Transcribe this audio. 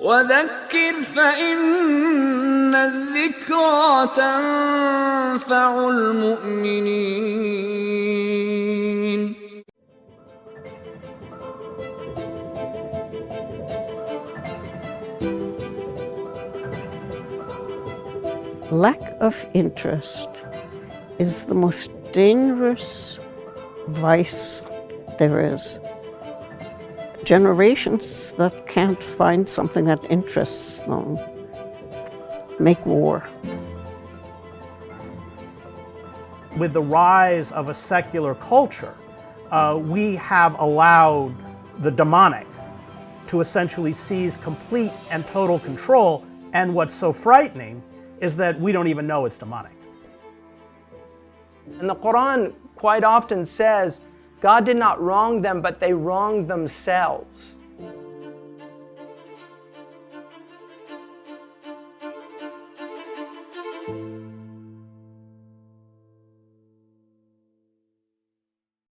وذكر فإن الذكرى تنفع المؤمنين. Lack of interest is the most dangerous vice there is. Generations that can't find something that interests them make war. With the rise of a secular culture, we have allowed the demonic to essentially seize complete and total control, and what's so frightening is that we don't even know it's demonic. And the Qur'an quite often says, God did not wrong them, but they wronged themselves.